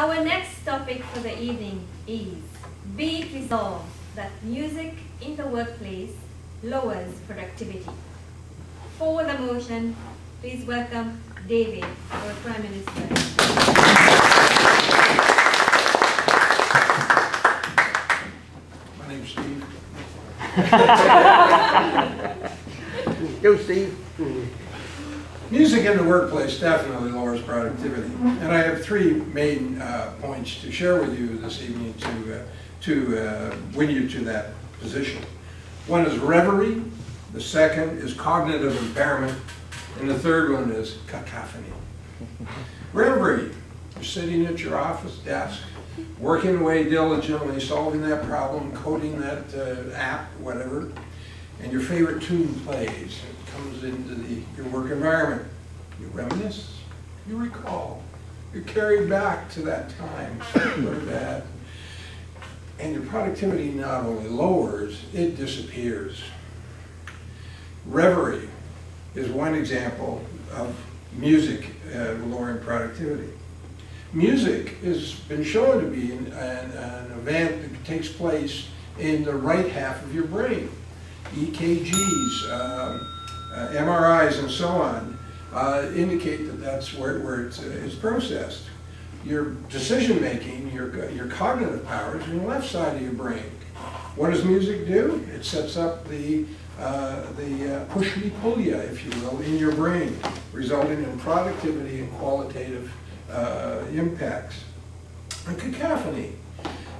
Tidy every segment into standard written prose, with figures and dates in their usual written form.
Our next topic for the evening is, be it resolved that music in the workplace lowers productivity. For the motion, please welcome David, our Prime Minister. My name's Steve. Go, Steve. Music in the workplace definitely lowers productivity, and I have three main points to share with you this evening to win you to that position. One is reverie, the second is cognitive impairment, and the third one is cacophony. Reverie, you're sitting at your office desk, working away diligently, solving that problem, coding that app, whatever, and your favorite tune plays. It comes into your work environment. You reminisce, you recall, you're carried back to that time, good or bad. And your productivity not only lowers, it disappears. Reverie is one example of music lowering productivity. Music has been shown to be an event that takes place in the right half of your brain. EKGs, MRIs, and so on indicate that that's where it's processed. Your decision making, your cognitive powers are on the left side of your brain. What does music do? It sets up the push-me-pull-ya, if you will, in your brain, resulting in productivity and qualitative impacts. And cacophony.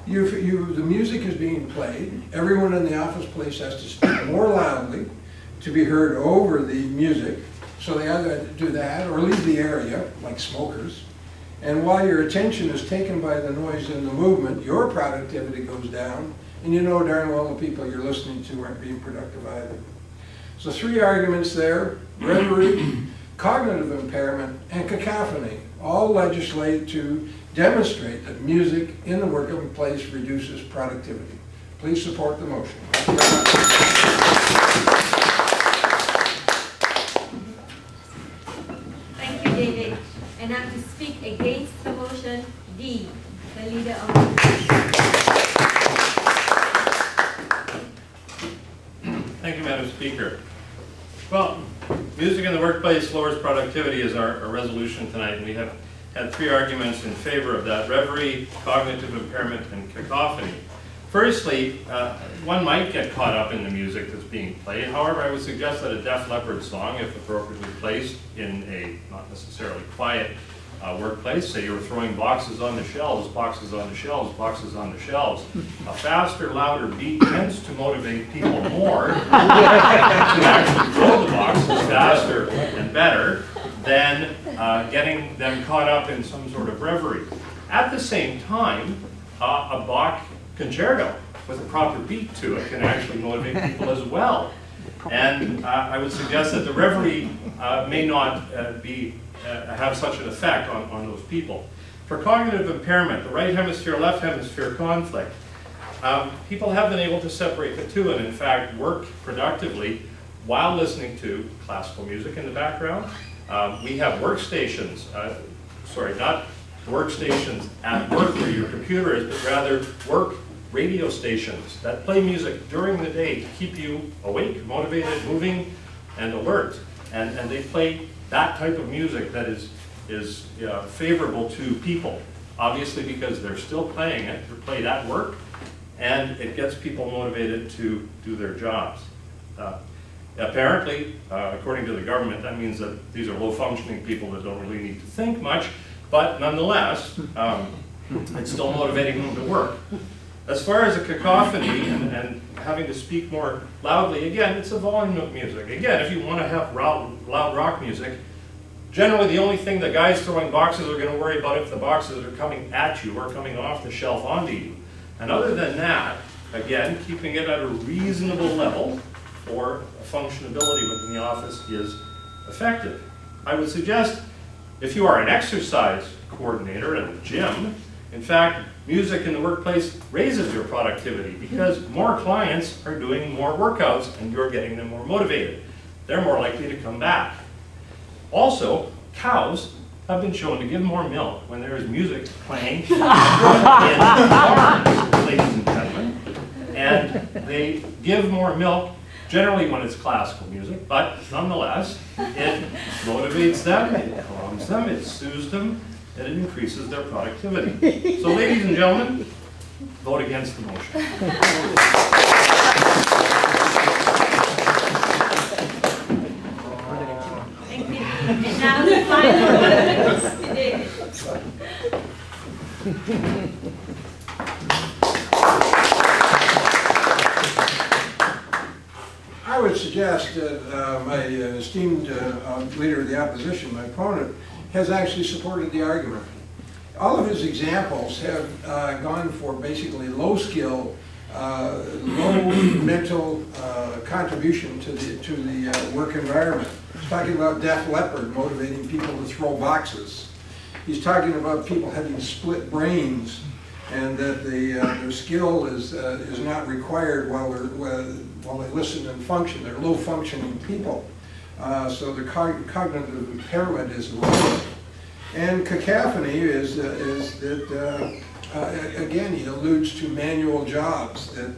The music is being played. Everyone in the office place has to speak more loudly to be heard over the music. So they either do that or leave the area, like smokers. And while your attention is taken by the noise and the movement, your productivity goes down, and you know darn well the people you're listening to aren't being productive either. So three arguments there: reverie, cognitive impairment, and cacophony, all legislate to demonstrate that music in the workplace reduces productivity. Please support the motion. Thank you very much. Thank you, David. And now to speak against the motion, D, the leader of the opposition. Thank you, Madam Speaker. Well, music in the workplace lowers productivity is our resolution tonight, and we have had three arguments in favor of that: reverie, cognitive impairment, and cacophony. Firstly, one might get caught up in the music that's being played. However, I would suggest that a Def Leppard song, if appropriately placed in a not necessarily quiet workplace, say you were throwing boxes on the shelves, boxes on the shelves, boxes on the shelves, a faster, louder beat tends to motivate people more to actually throw the boxes faster and better than getting them caught up in some sort of reverie. At the same time, a Bach concerto with a proper beat to it can actually motivate people as well. And I would suggest that the reverie may not have such an effect on those people. For cognitive impairment, the right hemisphere, left hemisphere conflict, people have been able to separate the two and in fact work productively while listening to classical music in the background. We have workstations, sorry, not workstations at work where your computer is, but rather work radio stations that play music during the day to keep you awake, motivated, moving, and alert. And they play that type of music that is favorable to people, obviously because they're still playing it, they're played at work, and it gets people motivated to do their jobs. Apparently, according to the government, that means that these are low-functioning people that don't really need to think much, but nonetheless, it's still motivating them to work. As far as a cacophony and having to speak more loudly, again, it's a volume of music. Again, if you want to have loud rock music, generally the only thing that guys throwing boxes are going to worry about if the boxes are coming at you or coming off the shelf onto you. And other than that, again, keeping it at a reasonable level for functionability within the office is effective. I would suggest if you are an exercise coordinator at a gym, in fact, music in the workplace raises your productivity because more clients are doing more workouts and you're getting them more motivated. They're more likely to come back. Also, cows have been shown to give more milk when there is music playing in bars, ladies and gentlemen. And they give more milk generally when it's classical music, but nonetheless, it motivates them, it calms them, it soothes them, and it increases their productivity. So ladies and gentlemen, vote against the motion. Thank you. And now the final word, David. I would suggest that my esteemed leader of the opposition, my opponent, has actually supported the argument. All of his examples have gone for basically low skill, low mental contribution to the work environment. He's talking about Def Leppard motivating people to throw boxes. He's talking about people having split brains, and that their skill is not required while they listen and function. They're low functioning people, so the cognitive impairment is low. And cacophony is that again, he alludes to manual jobs that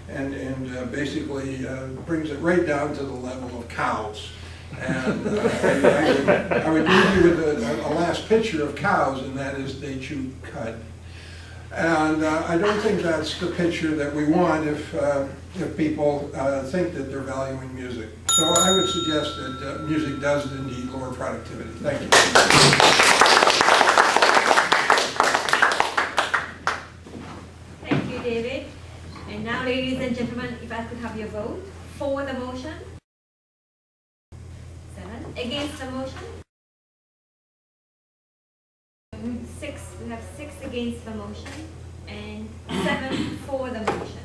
and basically brings it right down to the level of cows. And I would leave you with a last picture of cows, and that is they chew cud. And I don't think that's the picture that we want if people think that they're valuing music. So I would suggest that music does indeed lower productivity. Thank you. Thank you, David. And now, ladies and gentlemen, if I could have your vote for the motion. 7 against the motion. 6, we have 6 against the motion and 7 for the motion.